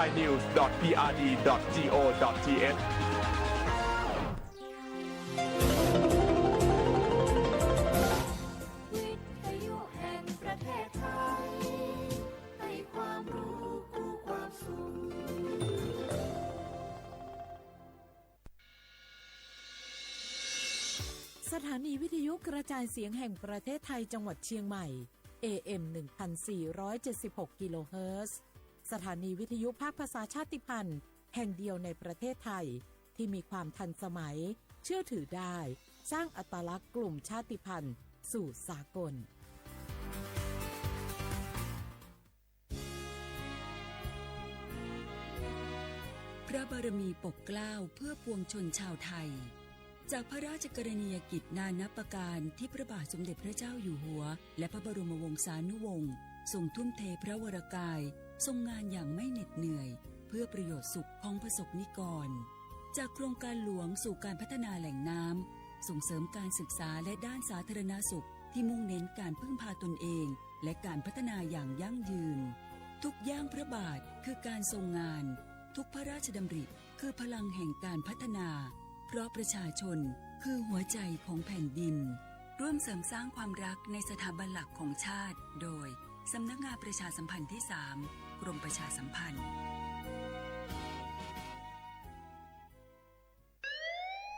inews.prd.go.th วิทยุแห่งประเทศไทยให้ความรู้คู่ความสุขสถานีวิทยุกระจายเสียงแห่งประเทศไทยจังหวัดเชียงใหม่ AM 1476 กิโลเฮิรตซ์สถานีวิทยุภาคภาษาชาติพันธุ์แห่งเดียวในประเทศไทยที่มีความทันสมัยเชื่อถือได้สร้างอัตลักษณ์กลุ่มชาติพันธุ์สู่สากลพระบารมีปกเกล้าเพื่อปวงชนชาวไทยจากพระราชกรณียกิจนานับประการที่พระบาทสมเด็จพระเจ้าอยู่หัวและพระบรมวงศานุวงศ์ทรงทุ่มเทพระวรกายทรงงานอย่างไม่เหน็ดเหนื่อยเพื่อประโยชน์สุขของประสบนิกรจากโครงการหลวงสู่การพัฒนาแหล่งน้ำส่งเสริมการศึกษาและด้านสาธารณสุขที่มุ่งเน้นการพึ่งพาตนเองและการพัฒนาอย่างยั่งยืนทุกย่างพระบาทคือการทรงงานทุกพระราชดำริคือพลังแห่งการพัฒนาเพราะประชาชนคือหัวใจของแผ่นดินร่วมเสริมสร้างความรักในสถาบันหลักของชาติโดยสำนักงานประชาสัมพันธ์ที่ 3 กรมประชาสัมพันธ์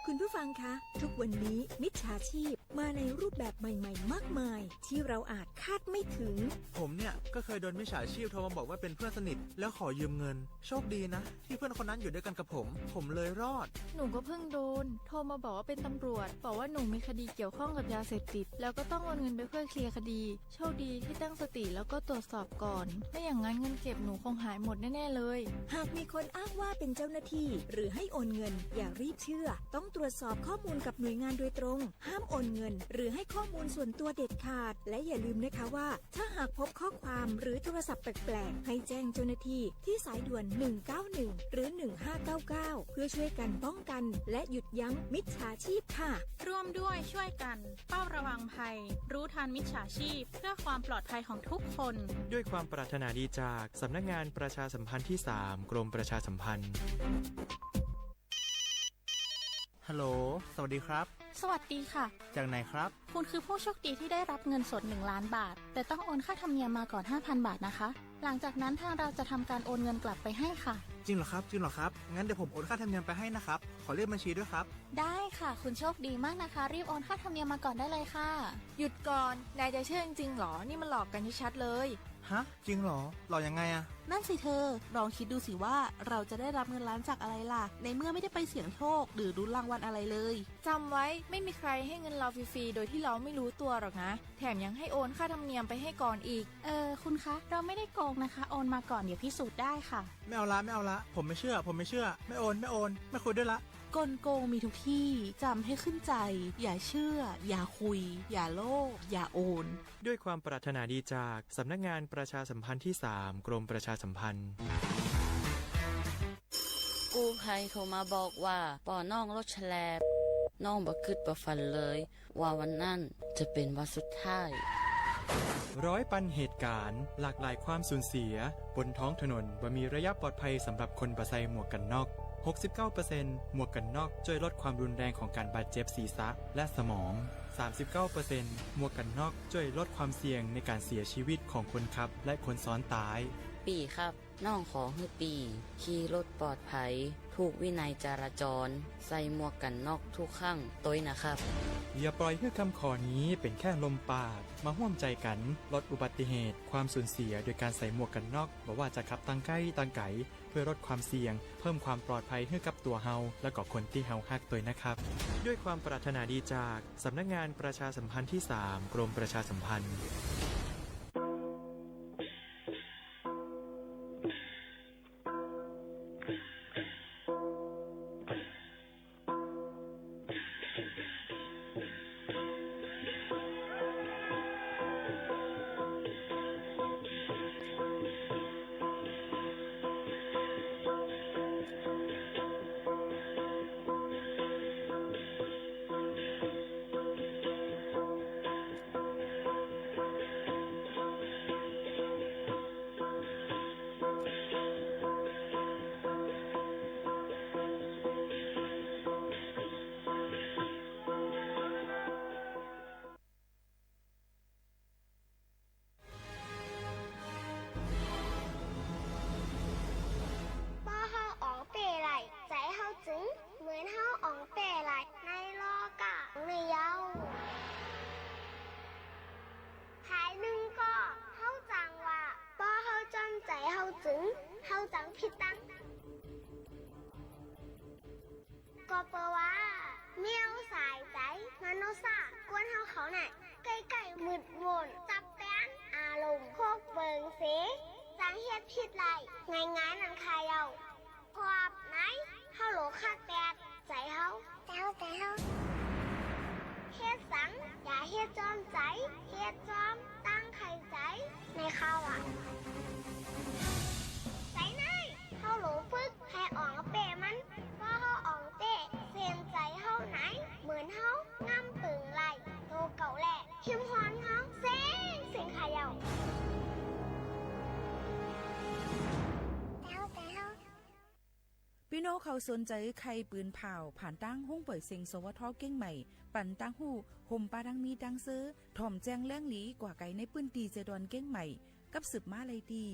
คุณผู้ฟังคะทุกวันนี้มิจฉาชีพมาในรูปแบบใหม่ๆมากมายที่เราอาจคาดไม่ถึงผมเนี่ยก็เคยโดนมิจฉาชีพโทรมาบอกว่าเป็นเพื่อนสนิทแล้วขอยืมเงินโชคดีนะที่เพื่อนคนนั้นอยู่ด้วยกันกับผมเลยรอดหนูก็เพิ่งโดนโทรมาบอกว่าเป็นตำรวจบอกว่าหนูมีคดีเกี่ยวข้องกับยาเสพติดแล้วก็ต้องโอนเงินไปเพื่อเคลียร์คดีโชคดีที่ตั้งสติแล้วก็ตรวจสอบก่อนไม่อย่างนั้นเงินเก็บหนูคงหายหมดแน่ๆเลยหากมีคนอ้างว่าเป็นเจ้าหน้าที่หรือให้โอนเงินอย่ารีบเชื่อต้องตรวจสอบข้อมูลกับหน่วยงานโดยตรงห้ามโอนเงินหรือให้ข้อมูลส่วนตัวเด็ดขาดและอย่าลืมนะคะว่าถ้าหากพบข้อความหรือโทรศัพท์แปลกๆให้แจ้งเจ้าหน้าที่ที่สายด่วน191หรือ1599เพื่อช่วยกันป้องกันและหยุดยั้งมิจฉาชีพค่ะร่วมด้วยช่วยกันเฝ้าระวังภัยรู้ทันมิจฉาชีพเพื่อความปลอดภัยของทุกคนด้วยความปรารถนาดีจากสำนักงานประชาสัมพันธ์ที่ 3 กรมประชาสัมพันธ์ฮัลโหลสวัสดีครับสวัสดีค่ะจากไหนครับคุณคือผู้โชคดีที่ได้รับเงินสด1 ล้านบาทแต่ต้องโอนค่าธรรมเนียมมาก่อน 5,000 บาทนะคะหลังจากนั้นทางเราจะทำการโอนเงินกลับไปให้ค่ะจริงเหรอครับงั้นเดี๋ยวผมโอนค่าธรรมเนียมไปให้นะครับขอเลขบัญชีด้วยครับได้ค่ะคุณโชคดีมากนะคะรีบโอนค่าธรรมเนียมมาก่อนได้เลยค่ะหยุดก่อนนายจะเชื่อจริงๆหรอนี่มันหลอกกันชัดๆเลยฮะจริงเหรอหลอกยังไงอะนั่นสิเธอลองคิดดูสิว่าเราจะได้รับเงินล้านจากอะไรล่ะในเมื่อไม่ได้ไปเสี่ยงโชคหรือลุ้นรางวัลอะไรเลยจำไว้ไม่มีใครให้เงินเราฟรีๆโดยที่เราไม่รู้ตัวหรอกนะแถมยังให้โอนค่าธรรมเนียมไปให้ก่อนอีกคุณคะเราไม่ได้โกงนะคะโอนมาก่อนเดี๋ยวพิสูจน์ได้ค่ะไม่เอาละผมไม่เชื่อไม่โอนไม่คุยด้วยละกลโกงมีทุกที่จำให้ขึ้นใจอย่าเชื่ออย่าคุยอย่าโลภอย่าโอนด้วยความปรารถนาดีจากสำนักงานประชาสัมพันธ์ที่ 3 กรมประชาสัมพันธ์กู้ภัยโทรมาบอกว่าป่อน้องรถแฉลบน้องบ่คิดบ่ฝันเลยว่าวันนั้นจะเป็นวันสุดท้ายร้อยปันเหตุการณ์หลากหลายความสูญเสียบนท้องถนนบ่มีระยะปลอดภัยสำหรับคนบ่ใส่หมวกกันน็อก69% หมวกกันน็อกช่วยลดความรุนแรงของการบาดเจ็บศีรษะและสมอง 39% หมวกกันน็อกช่วยลดความเสี่ยงในการเสียชีวิตของคนขับและคนซ้อนท้ายปีครับน้องขอให้ปีขี่รถปลอดภัยถูกวินัยจราจรใส่หมวกกันน็อกทุกครั้งต้วยนะครับอย่าปล่อยให้คำขอนี้เป็นแค่ลมปากมาร่วมใจกันลดอุบัติเหตุความสูญเสียโดยการใส่หมวกกันน็อกบอกว่าจะขับตั้งใกล้ตั้งไกลเพื่อลดความเสี่ยงเพิ่มความปลอดภัยให้กับตัวเฮาและก็คนที่เฮาฮักต้วยนะครับด้วยความปรารถนาดีจากสำนักงานประชาสัมพันธ์ที่ 3 กรมประชาสัมพันธ์ ก็เปว่าเมียวสายใจนันโนซากวนเฮาเขาน่ะไก่มืดมนจับแป้นอารมณ์พกเบิงเสจังเฮ็ดผิดไรง่ายๆนั่นใครเอาพอบไหนเฮาโหลคักแปดใจเฮาเฮาเฮ็ดสังอย่าเฮ็ดจอมใจเฮ็ดจอมตั้งไข่ใจในข้าวใจไหนเฮาโหลฝึกให้อ่องเปมันว่าเฮาอ่องเตะเสียนใจเฮาไหนเหมือนเฮางำปึงไหลโตเก่าแหละเข้มฮอนเฮาเสียงขายาวพี่น้องเขาสนใจใครปืนเผาผ่านตั้งห้องเปิดเซ็งสวทเก้งใหม่ปั่นตั้งหูห่มปลาดังมีดังซื้อถ่อมแจ้งแล้งหลีกว่าไก่ในปืนตีเจดอนเก้งใหม่กับสืบมาเลยดี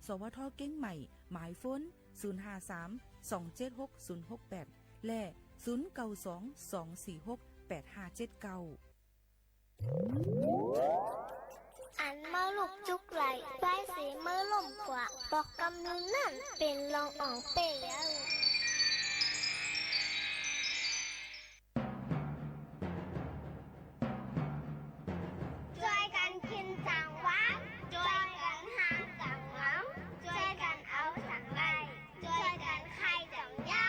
สวทเก้งใหม่หมายฟ้น053-276-068และ0922468579อันมาลูกจุกไหลใบสีมือล่มกว่าบอกกำนึงนั่นเป็นรองอ่องเปย์ช่วยกันกินจังวะช่วยกันหาจังงำช่วยกันเอาสังไรช่วยกันใครจังยา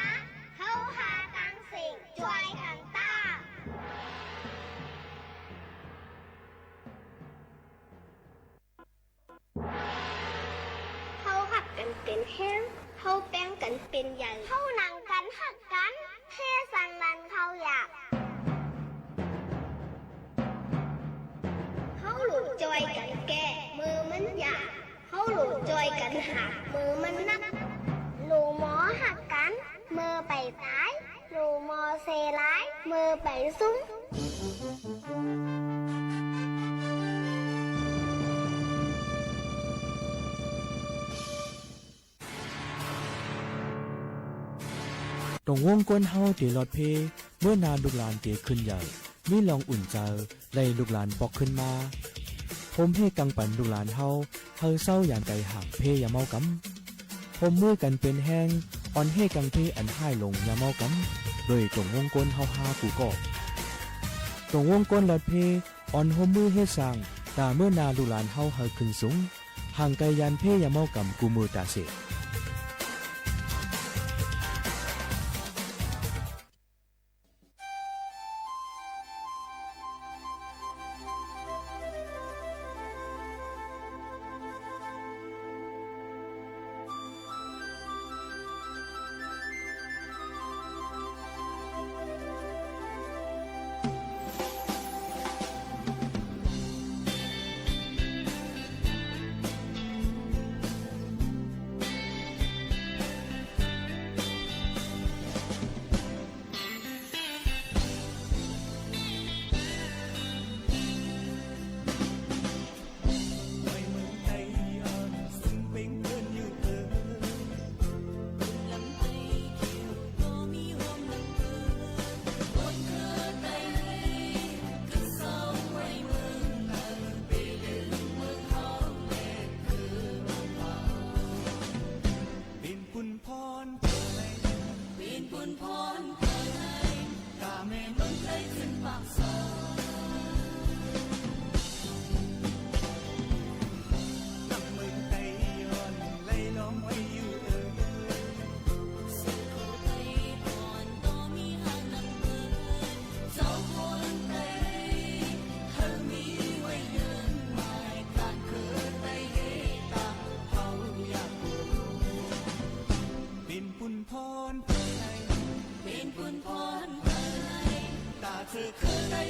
เฮาหาตังสิ่งช่วยกันตาเฮาหักกันเป็นแห้งเฮาแป้งกันเป็นใหญ่เฮาหนังกันหักกันเทสันลันเขาอยากเฮาหลุดจอยกันแก่มือมันหยาบเฮาหลุดจอยกันหักมือมันนักหลูหมอหักกันมือไปตายหลูหมอเซร้ายมือไปซุ้มตรงวงก้นเฮาเตลอดเพเมื่อนานลูกหลานเตขึ้นใหญ่มีลองอุ่นใจไล่ลูกหลานปอกขึ้นมาผมให้กังปันลูกหลานเฮาเศร้าอย่างใจหักเพอย่าเมากำผมมือกันเป็นแห้งอ่อนให้กังเพอันห้ายลงอย่าเมากำโดยตรงวงก้นเฮาหากูก็ตรงวงก้นลอดเพอ่อนหมมือเฮ็ดสร้างตาเมื่อนาลูกหลานเฮาขึ้นสูงห่างไกลยันเพอย่าเมากำกูมือตาเสเป็นปุ่นพรตาเธอเคยได้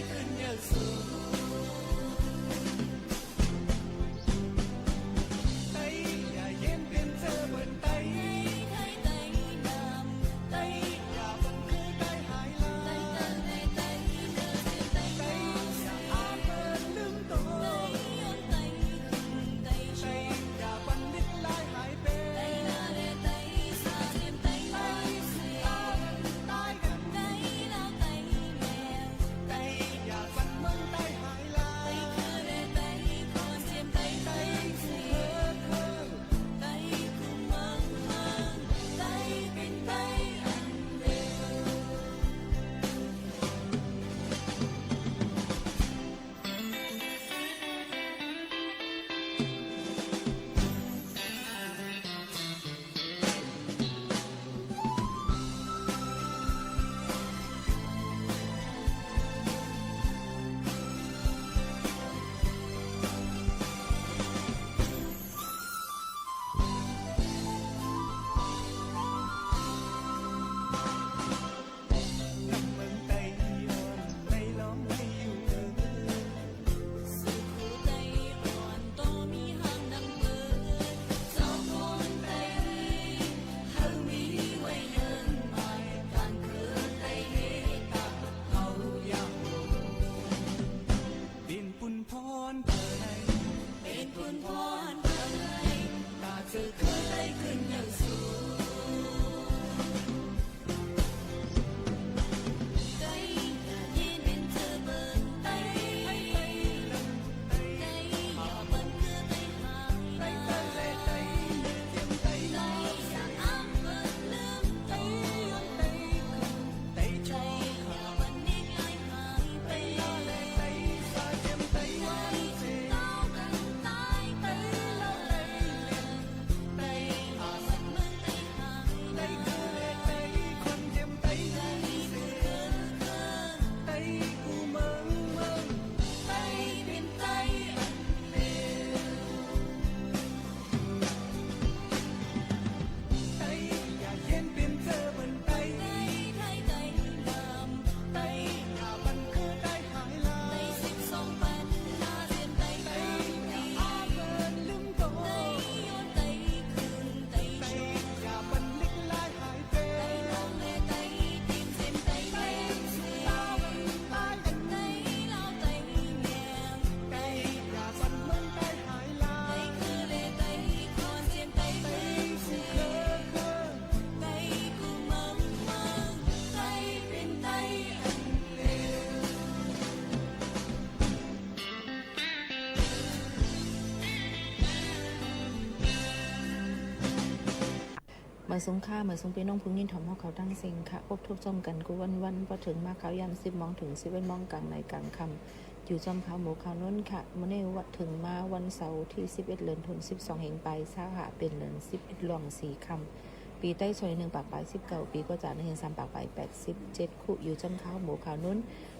มาสงค่ามาสงพี่น้องพึ่งยินถอมเฮาเขาตั้งเซ็งค่ะพบทุกซ่อมกันกูวันพอถึงมาเขายาม10 โมงถึง 11 โมงกลางในกลางค่ำอยู่จอมขาวหมูขาวน้นค่ะมื้อนี้วัดถึงมาวันเสาร์ที่11เดือนธันวาคม12แห่งไปซาหะเป็นเดือน11หลวง4ค่ำปีใต้ซอย1ปากปลาย19ปีก็จะ1เห็น3ปากปลาย87คู่อยู่จอมขาวหมูขาวน้น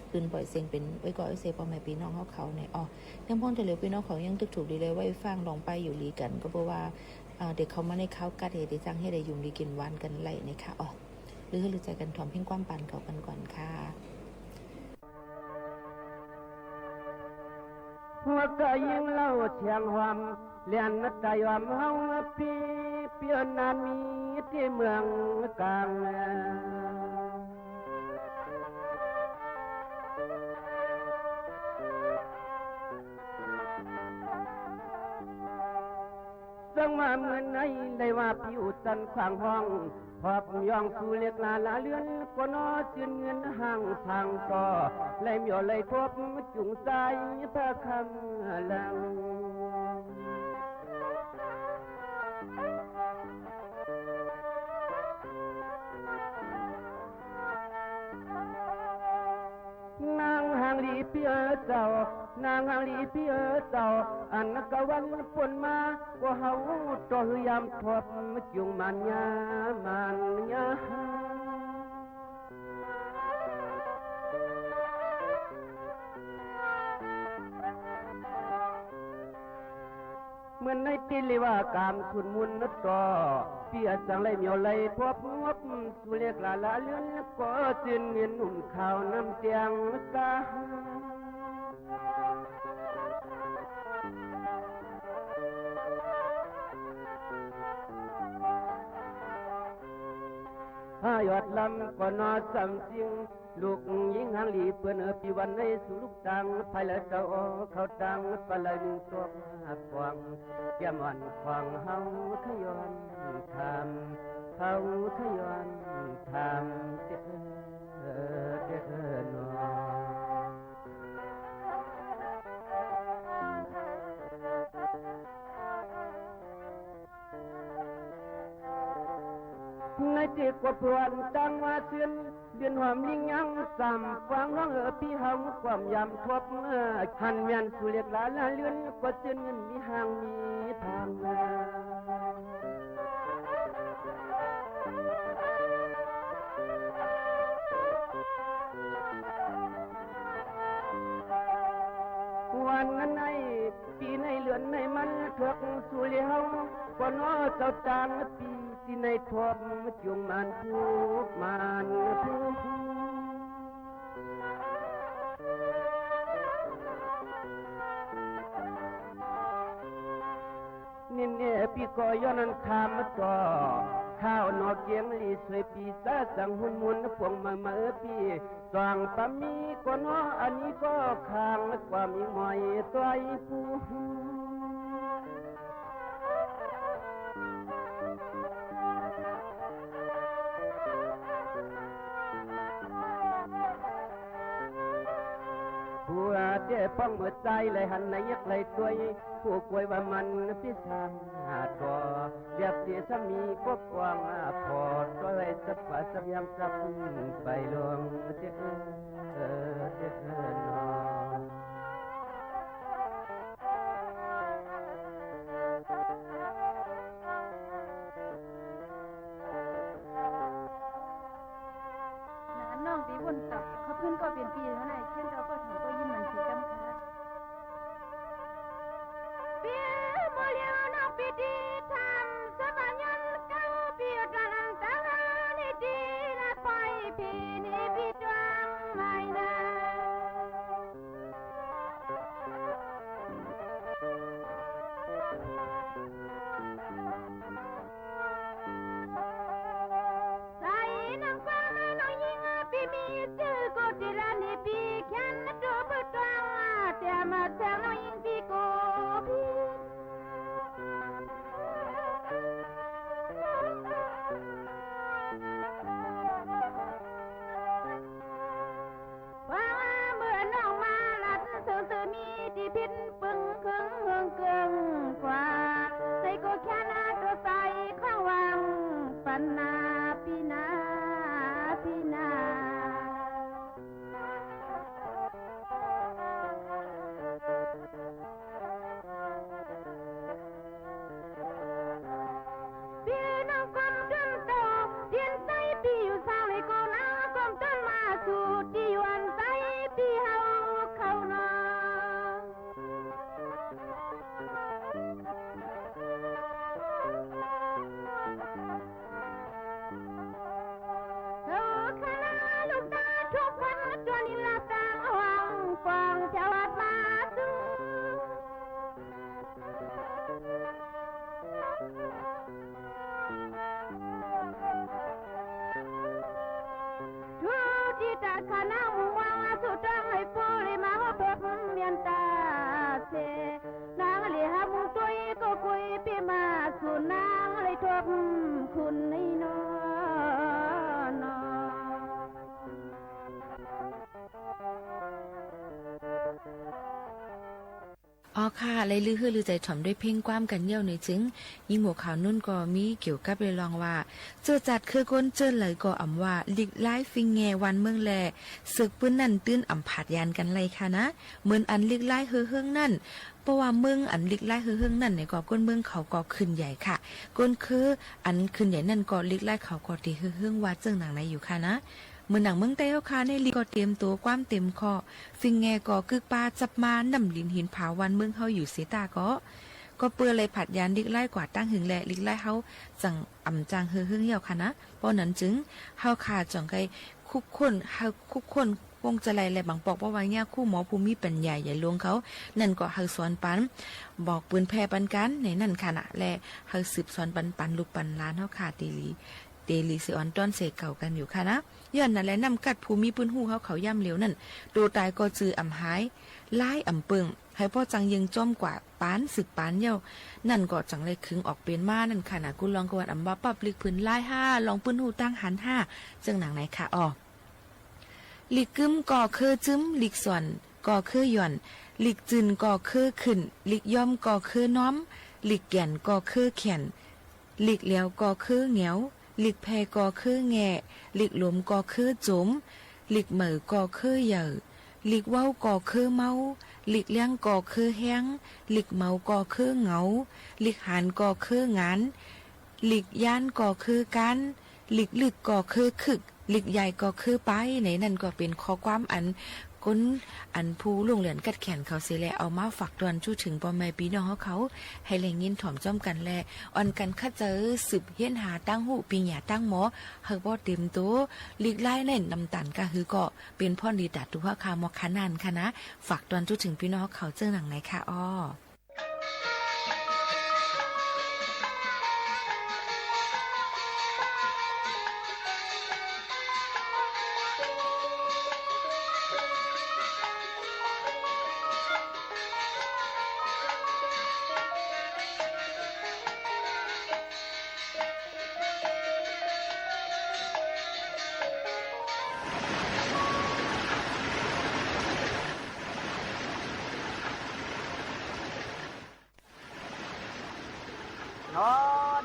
คืนปล่อยเสียงเป็นไว้ก่อเซพ่อแม่พี่น้องเขาเนี่ยอ๋อยังพ้นแต่เหลือพี่น้องเขายังตึกถูกดีเลยไว้ฟังลองไปอยู่ลีกันก็เพราะว่าเด็กเขามาในเขากัดเหตุจังให้ได้ยุ่งดีกินหวานกันไหลนะคะอ๋อหรือใจกันถ่อมเพ่งความปั่นเขากันก่อนค่ะหัวใจยังเล่าเชียงหวมเลียนนัดใจหวมเฮาพี่เปียนนานมีที่เมืองกลางสังมาเมื่อไหนได้ว่าผิวจันขวางห้องพอบยองสู่เล็กลาลาเลือนก็นอจืนเงินห่างทางต่อไล่เมียวไล่ทบจุงใจพระคำลังนางหางลีเปียเจ้านางหางลีเปียเจ้าอันนักวันปนมาก็เฮาต่อหยามทบจุงมันยาเหมือนในปีเลว่ากามทุนมุนนัดต่อเปียจังไรเมียวไรพบงบสุเล็กลาลาเลื่อนก็จืนเงินหุ่นข่าวน้ำเตียงตาหยอดลำก็นอสำจริงลูกยิงหางหลีเปื่อนปีวันในสู่ลูกตังภายละเจ้าเขาตังปลายหนึ่งตัวฟองแก้มอ่อนฟองเฮาขยอนทำเฮาขยอนทำเด้อนอในจิตกว่าพวนตังว่าเชื่อนเดือนหอมลิงยังสามฟังร้องพี่เฮาความยำทบหันเมียนสุเล็กลาลาเลื่อนกว่าเชื่อนเงินมีห่างมีทางวันนั้นในปีในเลือนในมันถกสุเลี้ยวก็น้อเจ้าจางปีที่ในทบจุงมันทุกมันทุกนี่เนี่ยพี่ก็ย้อนนั้นคำต่อข้าวนอกเกียงลีสวยปีซาสังหุ่นมุนพวงมาพี่สองปามีก็น้ออันนี้ก็ข้างความยิ่งหมอยตัวไอ้ผู้เจ้ป้องเมื่อใจเลยหันในยักเลยตัวผู้ป่วยว่ามันพิสามตัวเรียบเสียสามีก็กว้างพอตัวเลยสับว่าสับยำสับไปลงเจ้นอน้องตีบนตับเขาขึ้นก็เป็นปีเท่าไหร่เช่นเราก็ถามก็ยิ้มมันคือกำค่ะเปียโมเลียน้องปีดีทำสบายยันเก้าเปียกำลังตั้งนี่ดีละปล่อยพี่นี่พี่จวงไม่นะ พี่นาพี่นาพี่น้องกลมต้นโตเทียนใสพี่อยู่สร้างเลยก็น้ากลมต้นมาสู่ที่อยู่อันใสพี่เฮาเข้านอนคุณนี่นอนอ๋อค่ะเลยลือฮือลือใจถ่อมด้วยเพ่งความกันเยี่ยวในจึงยิงหัวขาวนุ่นก็มีเกี่ยวกับเลยลองว่าเจอจัดคือก้นเจอเลยก็อ่ำว่าลิกไล่ฟิงแงวันเมืองแลศึกปื้นนั่นตื้นอ่ำผาดยานกันเลยค่ะนะเหมือนอันลิกไล่เฮืองนั่นเพราะว่าเมืองอันลิกไล่เฮืองนั่นเนี่ยก็ก้นเมืองเขาก็ขึ้นใหญ่ค่ะก้นคืออันขึ้นใหญ่นั่นก็ลิกไล่เขาก็ตีเฮืองว่าเจิงหนังไหนอยู่ค่ะนะเมื่อหนังเมืองใต้เขาคาในลีก็เตรียมตัวความเต็มคอฟิงแงก็กึกปลาจับมานำลินหินผาวันเมืองเขาอยู่เสตาก็เปื้อเลยผัดยานลิกไล่กว่าตั้งหึงแหละลิกไล่เขาจังอ่ำจังเฮืองเหี่ยวค่ะนะเพราะนั้นจึงเฮาขาจ่องไกคุกคนเฮาคุกคนวงจะไรและบางปอกว่าเนี่ยคู่หมอภูมิปัญญาใหญ่หลวงเขานั่นก็เฮาสอนปันบอกปืนแพร่ปันกันในนั่นค่ะนะและเฮาสืบสอนปันลูกปันล้านเฮาขาดตีลีสิออนต้อนเสกเก่ากันอยู่ค่ะนะย้อนนั่นแหละนำกัดภูมิปืนหูเขาย่ำเหลวนั่นดูตายก็จืออ่ำหายไล่อ่ำเปิงให้พ่อจังยังจ้อมกว่าปานสึกปานเย้านั่นก็จังเลยคึงออกเป็นมานั่นค่ะนะกูลองกวนอ่ำว่าปับลิกพื้นไล่5ลองปืนหูตั้งหัน5จังหนังไหนค่ะอ๋อลิกกึมก่อคือจึ้มลิกส่วนก่อคือหย่อนลิกจึนก่อคือขึ้นลิกย่อมก่อคือน้อมลิกแก่นก่อคือแข็นลิกเหลียวก่อคือเหงียวลิกแพก่อคือแง่ลิกหลมก่อคือจุ๋มลิกเหม่อก่อคือเหย่อลิกเว้าก่อคือเมาลิกเลี้ยงก่อคือแห้งลิกเมาก่อคือเหงาลิกหันก่อคืองานลิกย่านก่อคือกันลิกลึกก่อคือคึกลิกใหญ่ก็คือไปไหนนั่นก็เป็นข้อความอันก้นอันผู้ลงเหรียญกัดแขนเขาเสียแลเอามาฝากตวนชู้ถึงปอมแม่ปีน้องเขาให้แรงยินถ่อมจ้อมกันแลอ่อนกันคัดเจอสืบเฮียนหาตั้งหูปีหยาตั้งหมอเฮาบ่เต็มตัวลิกไล่เน่นนำตันก็คือก็เป็นพ่อดีตัดตัวคามอคานานค่ะนะฝากตวนชู้ถึงพี่น้องเขาเจอหนังไหนค่ะอ้อ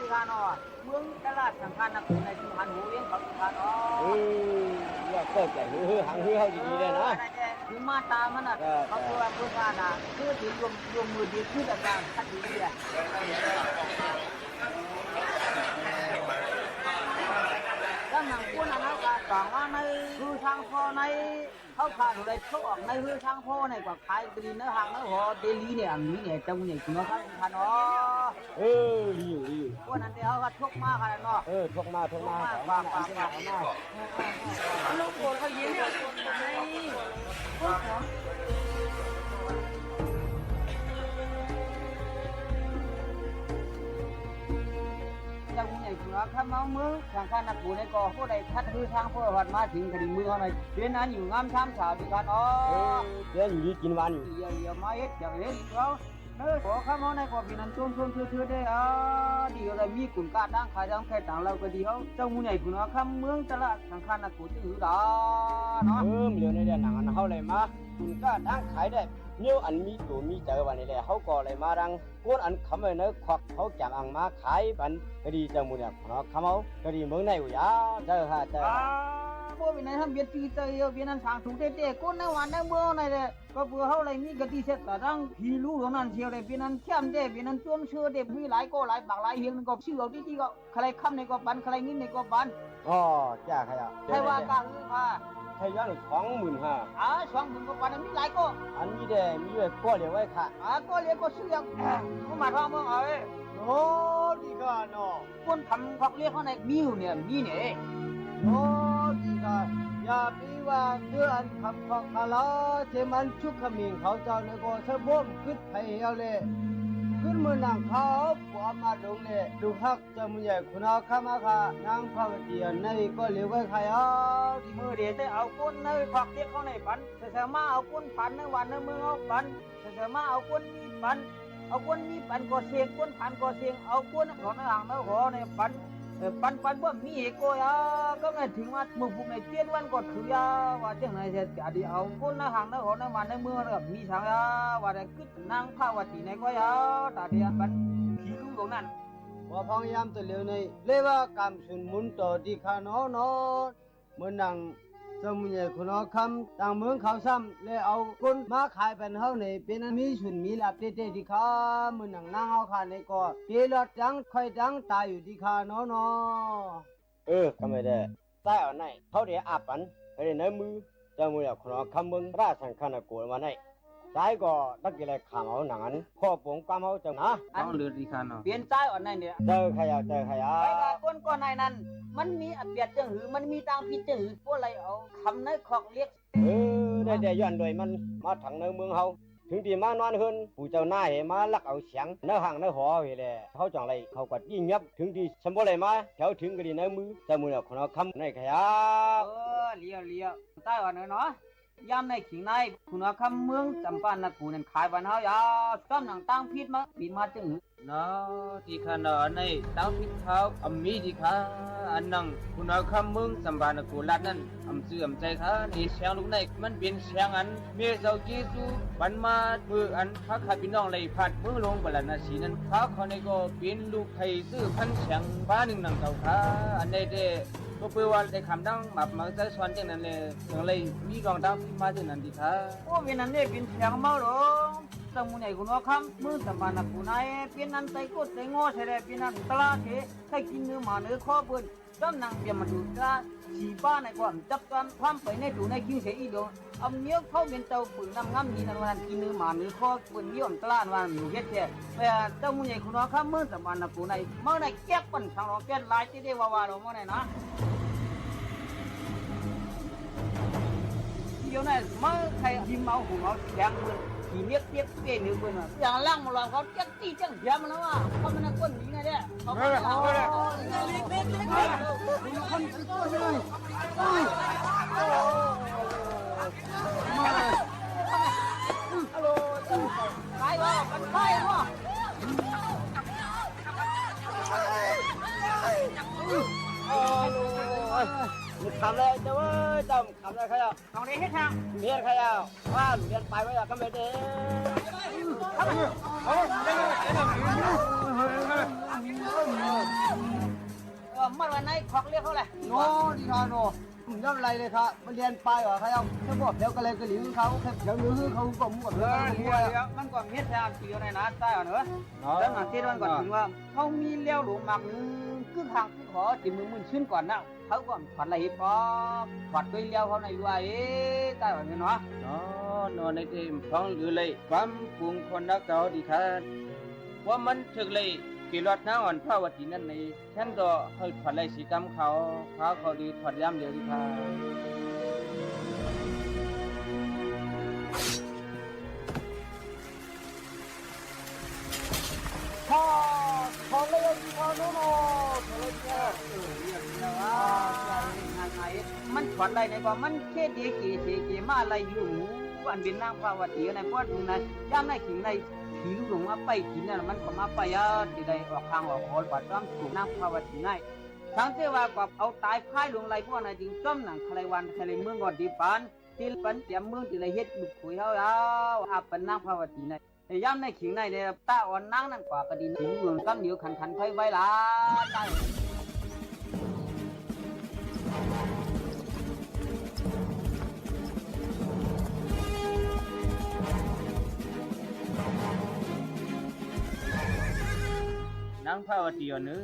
ดีกันอ๋อเมืองตลาดสำคัญนะคุณในชุมชนหูเลี้ยงเขาดีกันอ๋อเนี่ยเกิดจากหางเขาดีๆเลยนะคือมาตามันอ่ะเขาตัวผู้ชายนะคือถึงรวมมือดีขึ้นต่างๆทัดดีเลยแล้วหนังพวกนั้นเขาก็ต่างว่าในคือทางพ่อในเขาขาดอะไรเขาออกในคือทางพ่อในกว่าขายดีเนื้อหางเนื้อหัวเดลี่เนี่ยอันนี้เนี่ยจังเนี่ยคุณเขาทันอ๋อดีอยู่พวกนั้นเดี๋ยวเขาก็ทุกมากกันเนาะทุกมาฝากลูกโกนเขายิ้มเนี่ยจังเนี่ยคุณข้าเมามือทางข้านักบุญในก่อผู้ใดทัดคือทางผู้วัดมาถึงคดีมือเขาหน่อยเรียนนั้นอยู่งามช้ำฉาดีกันอ๋อเรียนอยู่กินวันอย่ามาเอ็ดอย่าเอ็ดเราขอข้าเมาในก่อพี่นั้นช่วงชื่อได้ดีอะไรมีกลุ่มการดังขายดังแค่ต่างเราก็ดีเขาเจ้ามูใหญ่คุณข้าเมืองตลาดทางข้านักบุญที่อยู่ด่าเนาะเดี๋ยวในเดือนหนังเขาเลยมาคุณก็ดังขายได้ เนี่ยอันมีตัวมีเจอวันนี้แหละเขาก็เลยมาดังก้นอันคำไว้เนื้อควักเขาจำอังมาขายบันก็ดีจังมูเนี่ยเนาะคำเอาก็ดีเมืองในอยู่ยาเจอฮะเจอพวกเป็นนายทำเบียดตีเตยเบียดนั้นทางถูกเตะก้นในวันในเมืองในเลยก็เพื่อเขาเลยมีกติเสร็จแต่ดังผีรู้ของนั้นเชียวเลยเบียดนั้นเข้มเบียดนั้นจ้วงเชื่อเด็กมีหลายก็หลายปากหลายเฮียงก็ชื่อเอาที่ก็ใครค้ำในก็บันใครงิ้นในก็บันอ๋อจ้าใครอ่ะใครว่ากลางหรือว่าใครย้อน25,00020,000ก็บันมีหลายก็อันนี้เด้มีไว้ก็เดี๋ยวไว้ค่ะก็เลี้ยงก็ชื่อก็มาทองเมืองโอ้ดีค่ะเนาะคนทำพักเลี้ยงเขาในมีอยู่เนี่ยมีเนี่ยโอ้ดีค่ะอย่าปีว่าเดือนคำของคาลาเจมันชุกขมิ้นเขาเจ้าในก็เสะบ่มขึ้นไผเอาเลยขึ้นมือนางเขากว่ามาดงเลยดูฮักจะมือใหญ่คุณเอาข้ามาค่ะนางพระวดีในก็เหลียวไว้ใครมือเดี๋ยวจะเอาก้นในพักเลี้ยงเขาในปันเสมาเอาก้นปันในวันในเมืองเอาปันเสมาเอาก้นมีปันเอาก้นมีปันก็เสียงก้นปันก็เสียงเอาก้นของในห่างในหอในปันปันว่ามีเอโกยาก็ไงถึงว่ามึงพวกในเตี้ยนวันก็ถือยาว่าจังไหนเสร็จอดีเอาคนในห่างในหอในวันในเมืองแบบมีทางยาว่าได้ขึ้นนางพระวัติในก็ยาตาเดียบันผีรู้ตรงนั้นว่าพยายามตัวเร็วในเรียกว่ากำสุนมุนต่อดีขานอนเมื่อนังสมุนใหญ่คุณเอาคำต่างเมืองเขาซ้ำเลยเอาคนมาขายเป็นเฮาในเป็นมีสุนมีลาบเต้ๆดีขาเมื่อนังนางเอาขาในก็เกลอดจังค่อยจังตายอยู่ดีขานอนก็ไม่ได้ใต้เอาไหนเขาเดี๋ยวอาปันให้ในมือเจ้ามือเนี่ยคุณเอาคำเมืองราชสังขารโกมาไหนใจก็นักกีฬาขามเอาหนังนั้นพ่อปงความเอาจังนะอันเลือดดีขานเปลี่ยนใจอ่อนในเนี่ยเจอใครไอ้คนก่อนในนั้นมันมีอัดเบียดจังหือมันมีตังพิษจังหือพวกอะไรเอาคำในขอกเรียกได้ย้อนโดยมันมาถังในเมืองเฮาถึงที่มานอนขึ้นผู้เจ้าหน้าเหมาลักเอาเสียงในห่างในหอเวแหละเขาจังไรเขาก็ยิ่งยับถึงที่สมบูรณ์มาแถวถึงก็ดีในมือเจ้ามือเนี่ยคนเอาคำในขยะเลี้ยวใต้อ่อนเนาะยามในขิงในคุณเอาคำเมืองจำปานักกูนั่นขายบ้านเฮายาซ้ำหนังตั้งพิษมาปีมาจังหือเนาะที่ขนาดในตั้งพิษเขาอมีดีค่ะอันนั้นคุณเอาคำมึงสัมบานกูลัดนั่นเสื่อมใจค่ะนี่เสียงลูกในมันเป็นเสียงอันเมียเจ้าเยซูปันมาเพื่ออันพระข้าพี่น้องเลยพัดมือลงบลานาสีนั้นพระเขาในก็เป็นลูกไทยซื้อพันเสียงบ้านหนึ่งหนังเก่าค่ะอันใดเด้ก็เพื่อว่าได้คำดังแบบมาใจสวนจังนั้นเลยอย่างไรมีรองดังมาจังนั้นดีค่ะโอ้เป็นนั้นเนี่ยเป็นเสียงเมาหรอสมุนไพรคุณว่าคำมือสัมบานักกูนายเป็นนั้นใจกดใจงอใช่ไหมเป็นนั้นตลาดเทใครกินเนื้อหมาเนื้อข้อเปิ้ลจ้ำนางเบียมาดูตาสีบ้านในความจับกันความไปในดูในคิวเสียอีดงเอาเนี้ยเข้าเป็นเตาปืนน้ำงำดีนั้นวันกินเนื้อหมาเนื้อข้อเปิ้ลยี่ห้อตลาดวันอยู่เฮ็ดแค่แต่เจ้ามุนใหญ่คุณว่าคำมือสัมบานักกูนายเมื่อไหร่แก๊กปั่นทางเราแก๊กลายที่ได้ว่าเราเมื่อไหร่นะเดี๋ยวนี้เมื่อใครยิ้มเอาหัวแข็งมือขี่เลี้ยเตี้ยเปี้ยหนึ่งคนว่าอย่างล่างมาลองเขาจักตีจังเหี่ยมันแล้วว่าเขามันก้นดีไงเนี่ยเขาไม่เอาเลยเล็กคนตัวใช่ไหมฮัลโหลใครวะมันใครวะมึงทำเลยเจ้าเว้ยจำทำเลยใครอ่ะทำเลยให้ทางเรียนใครอ่ะว่าเรียนไปไว้อ่ะก็ไม่ได้มันวันไหนขอกเรียกเขาแหละโน่ดีค่ะโน่ผมย่อมไรเลยค่ะมันเรียนไปเหรอใครเอาแค่บอกเดี๋ยวก็เลยก็หลีกเขาแค่เดี๋ยวลื้อเขาก็หมดเลยมันก่อนเฮ็ดแทนตีอะไรนะใต้เหรอแล้วมาเทศมันก่อนถึงว่าเขามีเลี้ยวหลุมหมักนึงครึ่งทางขอติมือมึนชื่นก่อนนะเขาก่อนผัดอะไรฮิปป๊อปผัดด้วยเลี้ยวเขาในด้วยใต้แบบนี้เนาะนอนในเต็มท้องหรือเลยความปรุงคนรักเก่าดีค่ะว่ามันถึกเลยกี่รถน้าอ่อนพระวัตินั่นในแค่นก็เฮ้ยผัดอะไรสีกำเขาดีผัดย่ำเดียวดีค่ะพอเลยพอโน่เลยมันผัดอะไรในว่ามันแค่เดียกี่มาอะไรอยู่อันเป็นนางพระวัติในพวกนั้นย่ำในขิงในผีลูกหลงมาไปกินนั่นมันก็มาไปที่ใดออกทางออกหอปัดจ้ำถูกนางพระวัติง่ายทั้งที่ว่ากับเอาตายพ่ายลงไรพวกนั้นจริงจ้ำหนังใครวันใครเมืองก่อนดีปาน ที่ปันเตรียมมือที่ไรเฮ็ดบุกคุยเฮาแล้วอาปันนางภาวตีในย้ำในขิงในเนี่ยตาอ่อนนางนั่นกว่ากระดินถึงเมืองตั้งเดียวขันไฟไว้ล่ะได้นางภาวตีอ่ะเนื้อ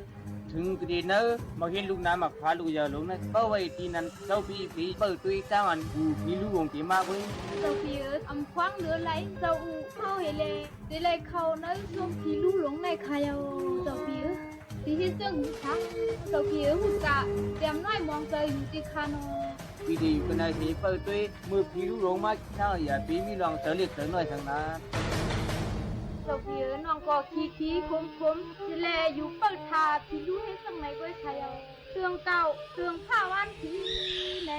ถึงกระดินเนื้อมาเห็นลูกน้ำมาพาลูกยาลงนะเป้าไว้ที่นั้นเจ้าปีเปิดตัวจ้ามันกูมีลูกวงที่มากเว้ยเจ้าพี่คว้างเหลือไหลเจ้าเข้าเฮเลได้เลยเขาเนื้อช่วงพี่ลูกหลงในใครเอาเจ้าพี่ที่ที่ซึ่งทักเจ้าพี่หุ่นกะเตรียมน้อยมองเจออยู่ที่คานอปีดีก็นายสีเปิดตัวมือพี่ลูกหลงมาเช่าอย่าปีมีลองเจอเล็กเจอน้อยทางนั้นเจ้าพี่น้องก็ขี้คมที่แลอยู่เปิดทาพี่ลูกให้สังไหนก็ใครเอาเตืองเก่าเตืองผ้าวันที่ไหน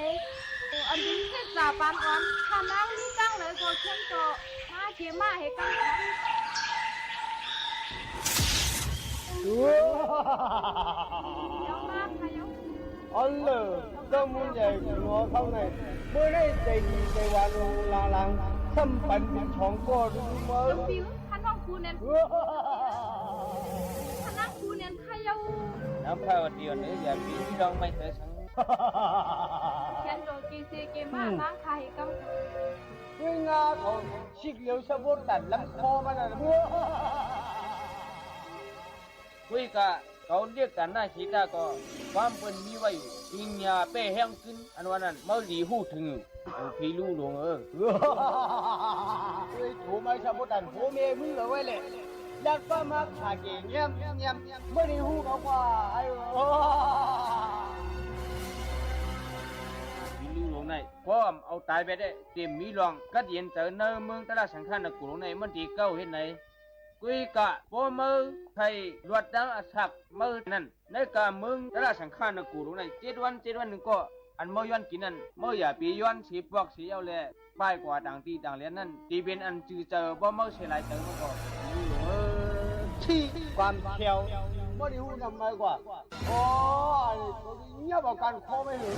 อันนี้เส้นจ่าปานอ่อนถ้านั่งนี่ตั้งเลยก็เชื่อมต่อมาเกี่ยมาให้กันอ๋อเลยก็มุ่งใหญ่หัวเข้าในเมื่อได้ใจดีใจหวานลงลางซ้ำปันเป็นช่องก็รู้มั้ยฟิวท่านน้องครูเน้นท่านน้องครูเน้นใครเอาน้ำข้าวเดียวนี้อย่าปีที่ลองไม่เถอะสังแค่โดนกีซีเกมาล้างไข่กังด้วยงาของชิกเหลียวสะบดตัดลำคอมันน่ะคุยกะเขาเรียกกันหน้าชีตาก็ความเป็นมีไว้ยิงยาเป้แห้งขึ้นอันวันนั้นเมื่อดีหูถึงพี่ลูกหลงเฮ้ยถูไม่สะบดตัดผัวเมียมึงเลยไว้เลยยัดป้ามาขาเก่งเงี้ยไม่ได้หูเขาว่าไอ้ในพร้อมเอาตายไปได้เต็มมีรองกัดเย็นเจอเนื้อเมืองตลาดสังขารนกุลในมันดีเก้าเห็นไหนกุยกะโบมือไทยรวดดังอักมือนั่นในกะเมืองตลาดสังขารนกุลใน7 วันหนึ่งก็อันเมื่อย้อนกินนั่นเมื่ออย่าปีย้อนสีปอกสีเอาเลยป้ายกว่าต่างตีต่างเลี้ยนนั่นตีเป็นอันจือเจอบ่เมื่อเสียหลายเจอเมื่อก่อนที่ความเขียวไม่ได้หูทำไมกว่าโอ้ยเงียบเอาการข้อไม่เห็น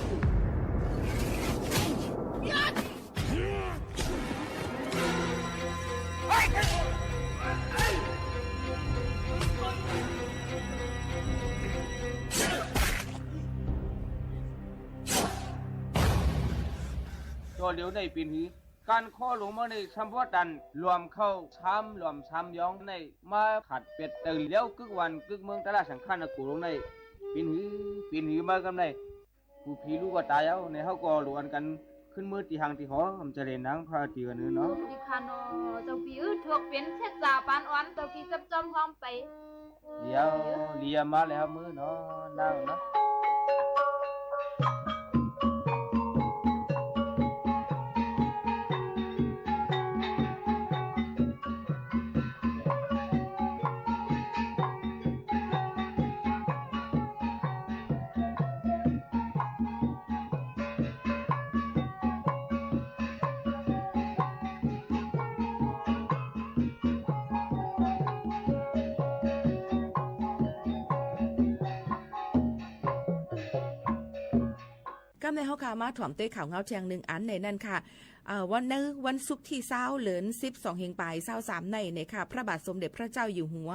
ตัวเลี้ยวในปีนี้การข้อลงมาในสัมพันธ์รวมเข้าช้ำย้องในมาขัดเป็ดตื่นเลี้ยวกึกวันกึกเมืองตลาดสังขารนกุลงในปีนี้มากันในผู้พี่ลูกก็ตายแล้วในเขาก็หลวนกันขึ้นมือตีหางตีหอผมจะเล่นนังพาตีกันเนาะดิคานอเจ้าพี่ถกเป็นเทศจ่าปานอ่อนเจ้าพี่จับจอมพร้อมไปเดี๋ยวเลียมาแล้วมือเนาะนั่งเนาะก็ในเฮาค่ะมาถ่อมเต้ข่าวเงาแจง1อันในนั่นค่ะวันศุกร์ที่20เหลือน12เฮงปลาย23ในค่ะพระบาทสมเด็จพระเจ้าอยู่หัว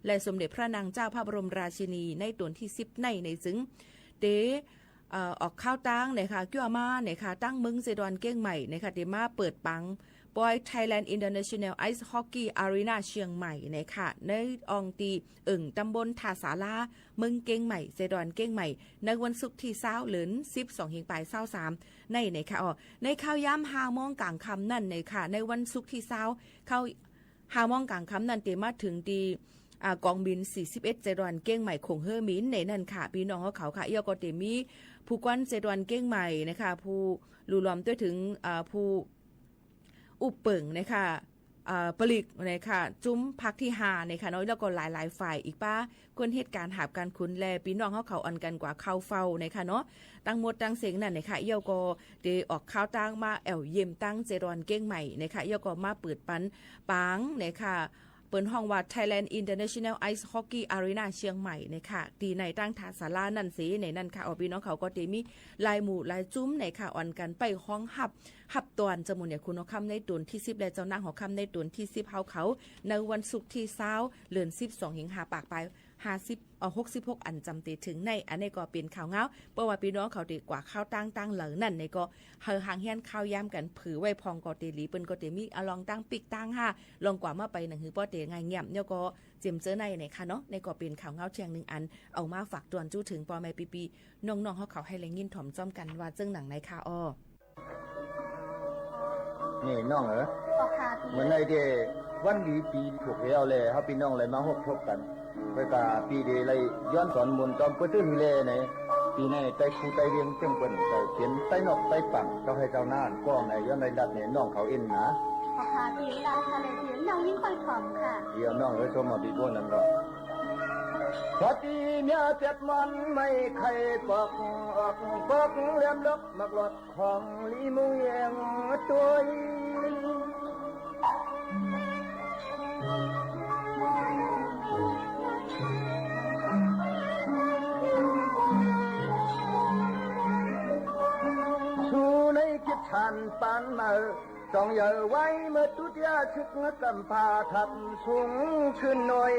และสมเด็จพระนางเจ้าพระบรมราชินีในตนที่10ในซึ่งเดออกข้าวตั้งค่ะกิ้วมาค่ะตั้งเมืองเซดอนเก้งใหม่ค่ะเดมาเปิดปังบอย Thailand International Ice Hockey Arena เชียงใหม่ค่ะในอองตีตำบลท่าสาลาเมืองเก้งใหม่เซดอนเก้งใหม่ในวันศุกร์ที่20เหลือน12เฮงปลาย23ในค่ะในข้าวย้ำ5 โมงกลางค่ำนั่นค่ะในวันศุกร์ที่20เข้า5 โมงกลางค่ำนั่นเตมาถึงดีกองบิน41เจดอนเก้งใหม่คงเฮอมินในนั่นค่ะพี่น้องเขาค่ะเอียก็เตมีผู้กวนเจดอนเก้งใหม่นะคะผู้รูล้อมด้วยถึงผู้อุปเปิงนะคะผลิตนะคะจุ้มพักที่5นะคะเนาะแล้วก็หลายฝ่ายอีกป้าควรเหตุการณ์หาบการคุ้นแลพี่น้องเขาอันกันกว่าเข้าเฝ้านะคะเนาะตั้งหมดตั้งเสียงนั่นนะคะเอียวก็ได้ออกข้าวตั้งมาเยี่ยมตั้งเจดอนเก้งใหม่นะคะเอียวก็มาเปิดปันปังนะคะ เปิ้นห้องว่า Thailand International Ice Hockey Arena เชียงใหม่นะคะตีในตั้งท่าศาลานั่นสิในนั่นค่ะพี่น้องเขาก็เตมีลายหมู่ลายจุ้มในค่ะอ่อนกันไปห้องหับตอนจมูกเนี่ยคุณค่ำในตุนที่10และเจ้านางหัวค่ำในตุนที่10เขาในวันศุกร์ที่20เดือน12สิงหาปากไป66อันจำติถึงในอันนี้ก็เป็นข่าวเงาเพราะว่าพี่น้องเขาดีกว่าข้าวตั้งเหล่านั่นในก็เฮาหางเฮียนข้าวย่ำกันผือไว้พองก็เตลีเปิ้นก็เตมีลองตั้งปิกตั้งลองกว่ามาไปหนังหือป้อเตง่ายเงียบเนี่ยก็เจียมเจอในค่ะเนาะในก็เป็นข่าวเงาเชียง1อันเอามาฝากตวนจู้ถึงปอแม่ปีๆน้องๆเฮาเขาให้แรงยินถ่อมจ้อมกันว่าเจิ้งหนังในค่ะอ้อนี่น้องเหมือนในที่วันดีปีถูกแล้วเลยเฮาพี่น้องเลยมาพบกันไปกะปีเดเลยย้อนสอนมนต์จอมปื้ตื้นเลยในปีนี้ไต้ครูไต้เรียงเจ้งเปิ้นไต้เขียนไต้นอกไต้ปังเจ้าให้เจ้าน่านก้องในย้อนในดัดเนี่ยน้องเขาเอ็นนะขอหาปีดาทะเลเสียงน้องยิ่งค่อยถ่อมค่ะเดี๋ยวน้องชมมาปีบ้านนั้นก็พอตีเมียเจ็ดมันไม่ใครปอกเลี้ยมลกมักหลดของลีมุงแยงตัวคิดฉันปานมาต้องอย่าไว้เมื่อตุยาชึกกำพาทับสูงขึ้นหน่อย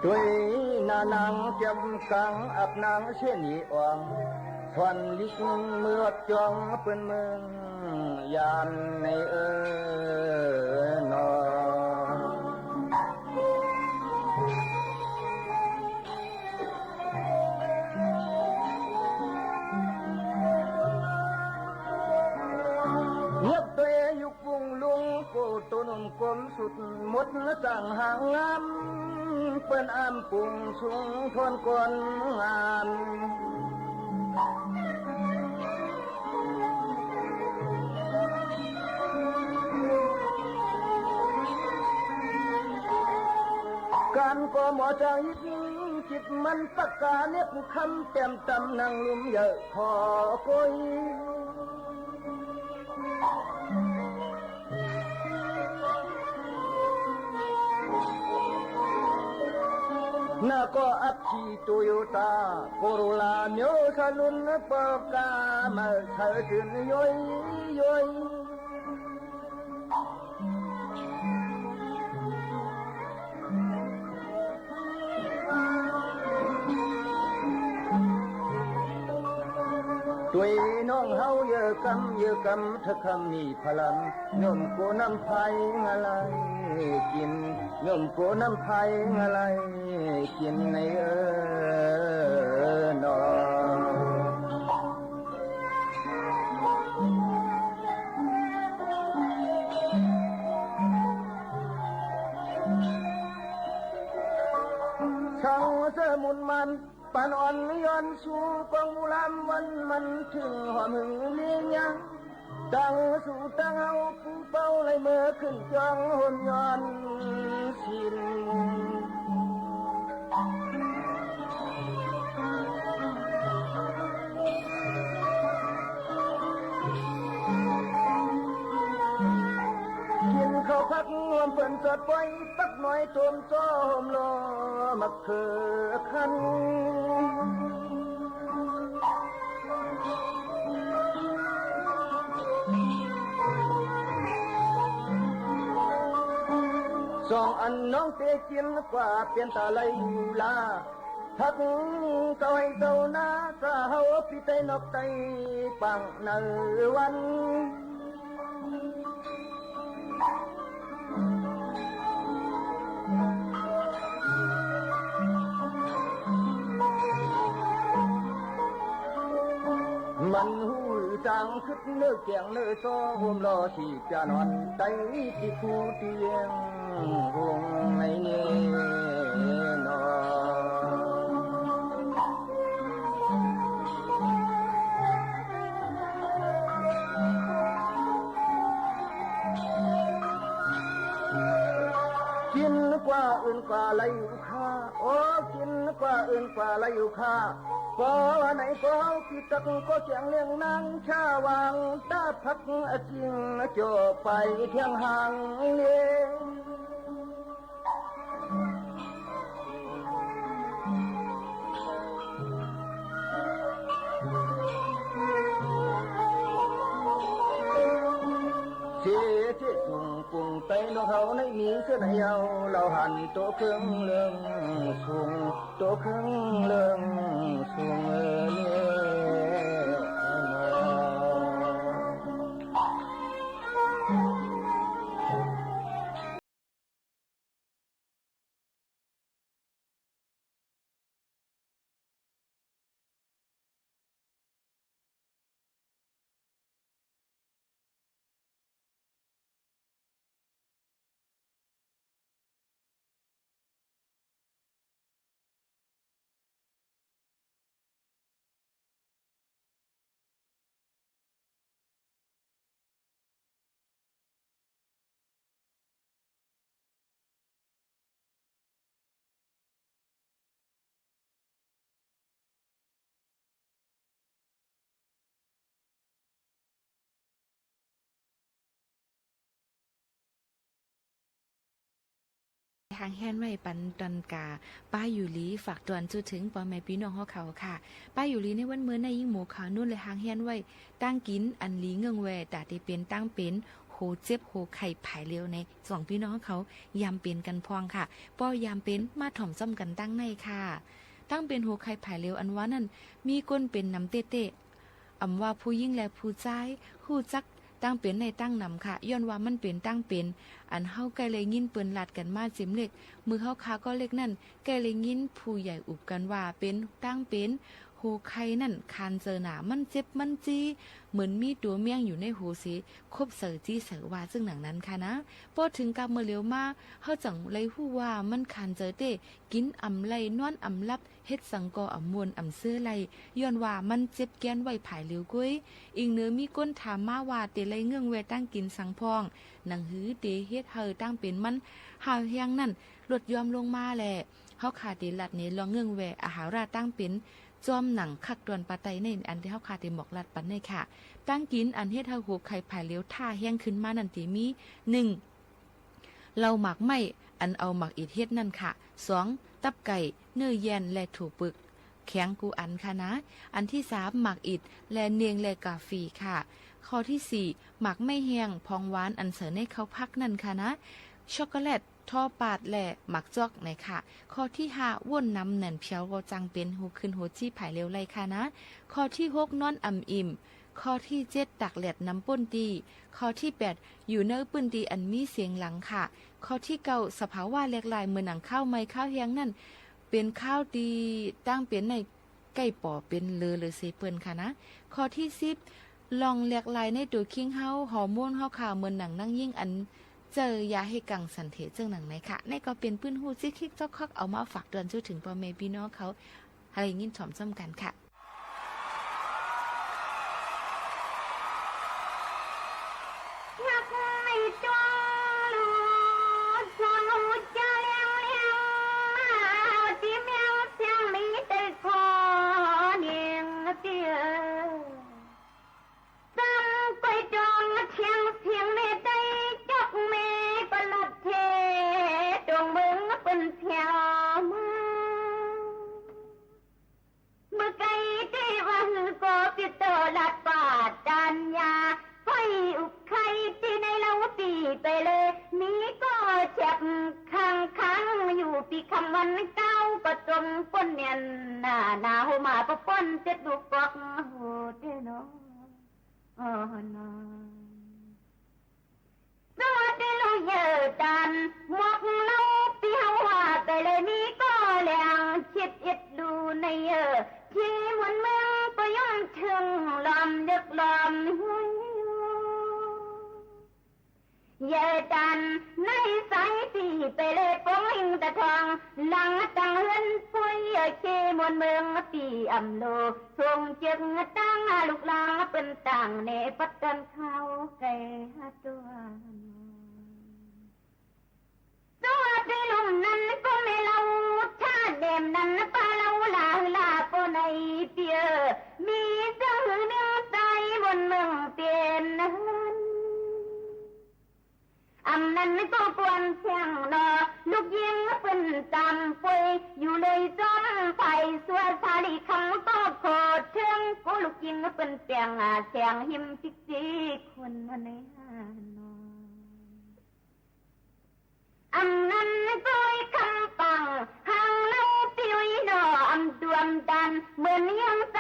ด้วยนานางเจ็บกังอับนางเช่นนี้อ่องทวนลิกเมื่อจองเปิ้นเมืองยานในนอเงียบตัวอยู่ปุงลุงโกตุนกลมสุดหมดสั่งห่างงามเปิ้นอ้ำปุงสูงทนกลงามการก็หมอใจจิตมันปากกาเน็บคำเต็มตำนั่งลุ่มเยอะพอกุยน่าก็อัพชีโตโยต้าโคโรลาเมียวซาลุนปากกามาเธอถึงย่อยตัวน้องเฮาเยอะกำถ้าคำนี้พลังย่อมโกน้ำไผ่อะไรกินย่อมโกน้ำไผ่อะไรกินในนอช่างเสมุนมันปานอ่อนย้อนสู่กองมูลามวันมันถึงหอมหึงเลี้ยงยังตั้งสู่ตั้งเอาผู้เป้าเลยเมื่อขึ้นจองหนย้อนสินกินข้าวผักงวมเปิ่นสดปล่อยปักน้อยตมซ้อมรอมักเคือคันสองอันน้องเตะกินกว่าเปลี่ยนตาไหลลาทักเจ้าให้เจ้าหน้าสาวพี่ไตนกไตปังในวันมันหูจังคึดเนื้อแกงเนื้อซ้อมรอที่จะนอนไตที่คู่เตียงวงในเนนอกินกว่าอื่นกว่าไหลค่า โอ้กินกว่าอื่นกว่าไรอยู่ค่าก็ไหนก็พี่ตักก็เสียงเลี้ยงนางชาวางตาพักจริงโจไปเที่ยงห่างเลี้ยงเสียที่ตุ่งปุ่งไปน้องเขาในมีเสื้อไหนเอาเราหันโตเครื่องเลื่องสูงโตเครื่องเลื่องสูงเนี่ยทางแฮนไว้ปันตันกาป้าอยู่ลีฝากตวนจุดถึงปอแม่พี่น้องเฮาเขาค่ะป้าอยู่ลีในวันเมื่อในยิ่งหมูขาวนุ่นเลยหางแฮนไว้ตั้งกินอันลีเงืองแวแต่ที่เป็นตั้งเป็นโหเจ็บโหไข่ผายเร็วในสองพี่น้องเขายามเป็นกันพองค่ะป้อยามเป็นมาถ่อมซ้ำกันตั้งในค่ะตั้งเป็นโหไข่ผายเร็วอันว่านั่นมีก้นเป็นน้ำเตะอำว่าผู้ยิ่งและผู้ใจฮู้จักตั้งเป็นในตั้งนำค่ะย้อนว่ามันเป็นตั้งเป็นอันเฮาไกลเลยยินเปิ้นลัดกันมาจิ้มเล็กมือเฮาคาก็เล็กนั่นไกลเลยยินผู้ใหญ่อุบกันว่าเป็นตั้งเป็นโหไข่นั่นคานเจอหนามันเจ็บมันจี้เหมือนมีตัวเมี่ยงอยู่ในหูสิคบเสือจี้เสือว่าซึ่งหนังนั้นค่ะนะพอถึงกับเมื่อเร็วมาเฮาจังเลยฮู้ว่ามันคานเจอเต้กินอำไลนอนอำลับเฮ็ดสังกออำมวนอำเสื้อไลย้อนว่ามันเจ็บแก้นไว้ผายเร็วกุ้ยอีกเนื้อมีก้นถามมาว่าเตไลเงื่องแวตั้งกินสังพองหนังหือเตเฮ็ดเฮอตั้งเป็นมันหาเฮียงนั่นลดยอมลงมาแหละเฮาขาดเตลัดนี้ลองเงื่องแวอาหาราตั้งเป็นจอมหนังคักดวนปาไตในอันที่เฮาคาเตหมอกลัดปันในค่ะตั้งกินอันเฮ็ดเฮาหูไข่ผายเลี้ยวท่าแห้งขึ้นมานั่นติมี1เราหมักไม่อันเอาหมักอีเฮ็ดนั่นค่ะ2ตับไก่เนื้อแยนและถูปึกแข็งกูอันค่ะนะอันที่3หมักอิดและเนียงและกาฟีค่ะข้อที่4หมักไม่แห้งพองหวานอันเสริญให้เขาพักนั่นค่ะนะช็อกโกแลตท่อปาดและหมักจอกในค่ะข้อที่5ว่นน้ำแหน่นเพียวก็จังเป็นหูขึ้นหูจี้ผายเร็วไรค่ะนะข้อที่6นอนอ่ำอิ่มข้อที่7ตักแหลดน้ำป่นตีข้อที่8อยู่เนื้อปืนตีอันมีเสียงหลังค่ะข้อที่9สภาวะเล็กลายเหมือนหนังข้าวไม้ข้าวเฮียงนั่นเป็นข้าวดีตั้งเป็นในไก่ป่อเป็นเลอหรือเซเปิลค่ะนะข้อที่10ลองเล็กลายในตัวคิงเฮาฮอร์โมนเฮาข่าวเหมือนหนังนั่งยิ่งอันเจอยาให้กังสันเถเจิงหนังไหนค่ะในก็เป็นปื้นหูซิคิกซอกคักเอามาฝากเตือนถึงพ่อแม่พี่น้องเขาอะไรยินถ่อมซ้ำกันค่ะเยดันในสายตีไปเลยปองอิงตะทองหลังตังเฮือนปุยเคมนเมืองปีอำโลทรงจึงตั้งลูกลาเป็นต่างในปัตตันเขาแก่ตัวที่ลมนั้นก็ไม่เล่าท่าน นั้นก็ควรเชียงนอลูกยิงเป็นจำป่วยอยู่เลยจอมไฟสัวสาลีคำก็โคตรเชิงกูลูกยิงเป็นเปียงเสียงหิมจิกจิกคนวันนี้อำนั้นก็คำปังหางเล่าปิวดออำดวมดันเหมือนยังใจ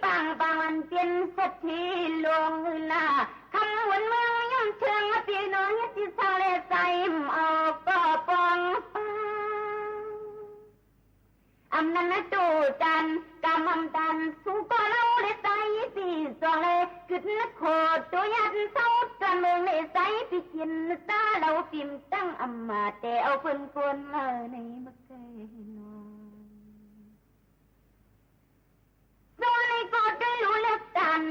ปังปังมันเป็นสักทีลงลาคำวันเมืองยังเชิงปีน้อยที่สาวเลใส่เอาก็ปองอำนั้นตูจันกำอำดันสู้ก็เล่าเลใส่ปีสองเลยกึดนักโคตัวยันเศร้าจนเมืองเลใส่ปีกินตาเราปิมตั้งอำมาแต่เอาเพิ่นคนมาในมะเกนส่วนในก็ได้รู้เลือกตัน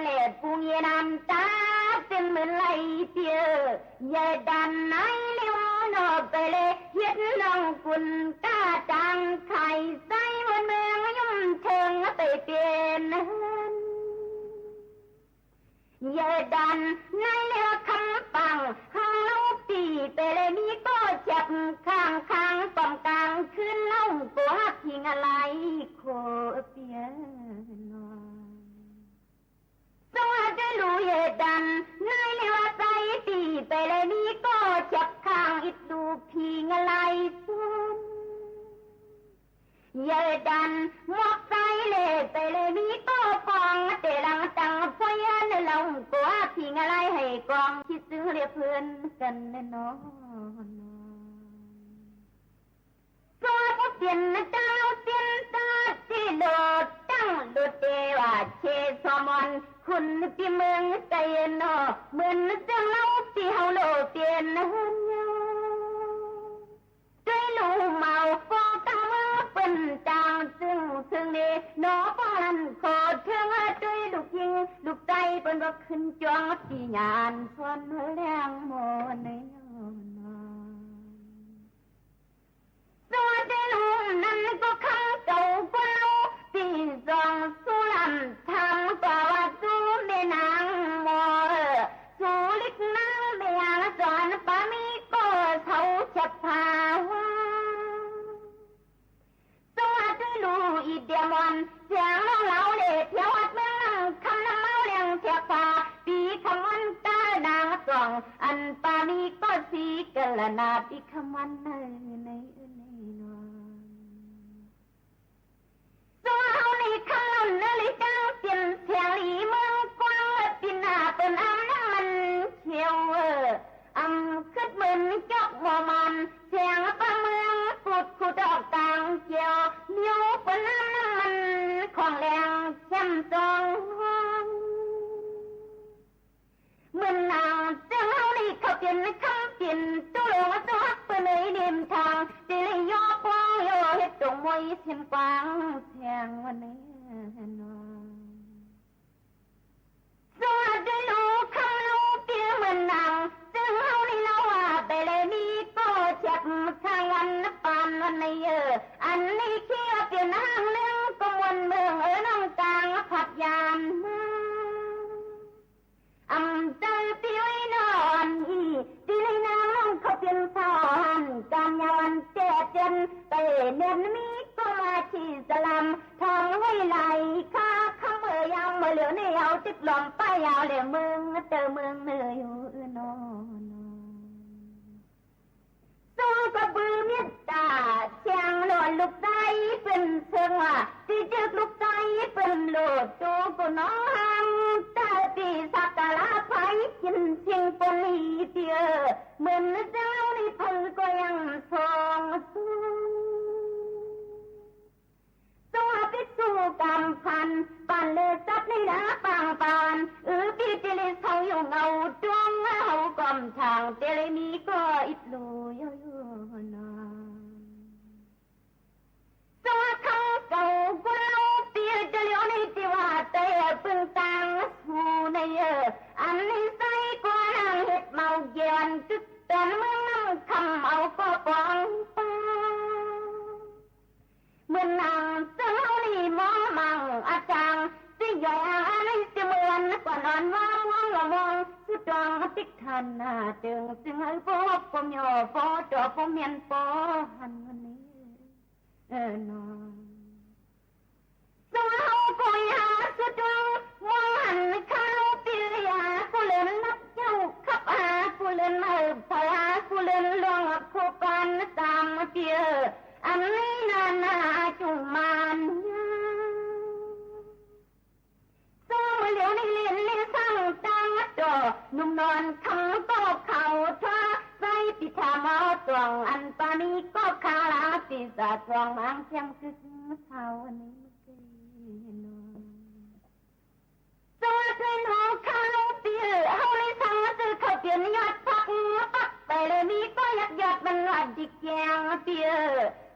เล็ดปูเยนำตาเป็นเหมือนไหลเปียยายดันไหนเลี้ยวนอไปเลยเฮ็ดน้องกุนกาจังไข่ใส่บนเมืองยุ่มเชิงไปเปลี่ยนยายดันไหนเลี้ยวคำปังห้องเล่าปีไปเลยมีก็จับข้างป้อมกลางขึ้นเล่ากัวพิงอะไรโคเปียสวัสดีลูกเยดันนายเลวใจตีไปเลยนี่ก็จับข้างอิดดูพีงอะไรซ้อนเยดันหมอกใจเลยไปเลยนี่ก็ฟองเตลังตังพยันลงกัวพีงอะไรให้กองคิดซื้อเรียเพื่อนกันแน่นอนตัวผู้เปลี่ยนเจ้าเปลี่ยนตาที่โดดตั้งโดดเทว่าเชสมอนคุณที่เมืองใจนอเหมือนจังเล่าที่เฮาโลเปลี่ยนเฮือนยาด้วยลูเมาฟอตั้งมือเป็นจางซึ่งนี่นอปานโคตรเทืองด้วยลูกยิงลูกใจเป็นว่าขึ้นจวงปีญานส่วนแรงโมในตัวได้ลูกนั้นก็ข้างเก่าก็เล่าปีจองสุลันทำกว่าสู้แม่นางมอสู้ลิกนางแม่ยางสอนปามีก็เขาจะพาว่าตัวได้ลูกอีเดียมอนเสียงน้องเล่าเล็ดเที่ยววัดเมืองคำน้ำเมาเลี้ยงเสียพาปีคำวันตานางสองอันปามีก็สีกะละนาปีคำวันในตัวเฮาในข้างนั้นเลยจังเปลี่ยนเสียงหลีเมืองกว้างปินหน้าเป็นอำน้ำมันเขียวขึ้นเหมือนจอกหัวมันเสียงปลาเมืองขุดออกต่างเกี่ยวนิ้วเป็นน้ำมันของแรงเข้มจองเหมือนนางเจ้าเฮานี่เขาเปลี่ยนคำเปลี่ยนตัวลงตัวเป็นในริมทางจะเลยย่อปองโยเฮ็ดตรงมวยเสียงกว้างเสียงวันนี้นอนสวัสดีลูกคำลูกเปียเหมือนนางเจ้าเฮานี่เล่าว่าไปเลยนี่ก็เจ็บข้างวันปานวันนี้อันนี้เขี้ยวเปลี่ยนห้างเรื่องก็มวนเมืองน้องกลางผัดยามเจ้าปีวินอนที่ในน้ำเขาเป็นสอนการยานเจ็ดเจนไปเนียนมีก็มาที่สลัมทองไว้ไหลข้าขำเมื่อยามเมื่อเหลือในเอาติดลมป้ายาวเลยเมืองเจอเมืองเหนื่อยนอนสู้กับบือมิตรตาเชียงหล่นลูกใจเป็นเชิงว่าที่จึกลูกใจเป็นโหลดตัวก็น้องหังตาตีสักกะลาไฟกินเชียงปนีเตียเหมือนเจ้าในพันก็ยังทรงตัวพิสูกำพันปันเลยซับในน้าปังปานพี่เจริญเขาอยู่เงาดวงเขากลมทางเจริญนี้ก็อิดลูยนาตัวเขาเก่าก็เล่าเตียจะเลี้ยวในที่ว่าเตะปึงตังหูในอันนี้ใส่กว่านางเห็ดเมาเยียนจุดเต็มเมืองน้ำคำเอาก็ปองป้าเหมือนนางเจ้านี่มองมังอาจารย์สิใหญ่อันนี้จะเหมือนกว่านอนว่างละมองสุดจอง tích thần trường từng ở phố phố nhỏ phố trọ phố miền phố hành này nó sao coi hà suốt trong mong hành khao tiêu cô lên nắp nhau khắp cô lên ở phải cô lên loang cô con tam tia anh na chung man sao mà liều này liền liên sang tăng trò nung non khăng to khẩu thoa say thì thà máu tuồng ăn pani có khá lá thì giả tuồng mang xem cứ sao này sao thế nó khao tia hậu lấy sang từ khẩu tiền nhạt sắc tại đây mi có nhạt mình là đi kèng tia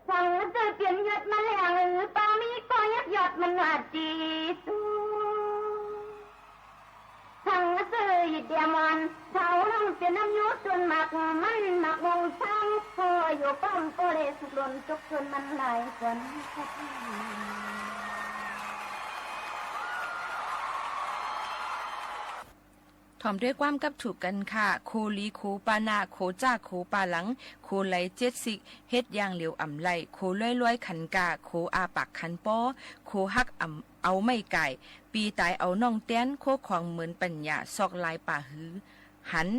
sang từ tiền nhạt mà làng ba mi có nhạt mình là đi sang từ địa mòn sao lăng tiền năm nhốt tuần mặc mình mặc mông sang phơiอยู่ป้อมก็เลยสุกหล่นจุกจนมันไหลฝนถ่อมด้วยความกับถูกกันค่ะโคลีโคปานาโคจ้าโคปาหลังโคไหลเจ็ดสิกเฮ็ดอย่างเหลียวอ่ำไหลโคล้อยๆขันกาโคอาปากขันป้อโคฮักอ่ำเอาไม่ไก่ปีตายเอาน่องเตี้ยนโคของเหมือนปัญญาซอกลายป่าหือหัน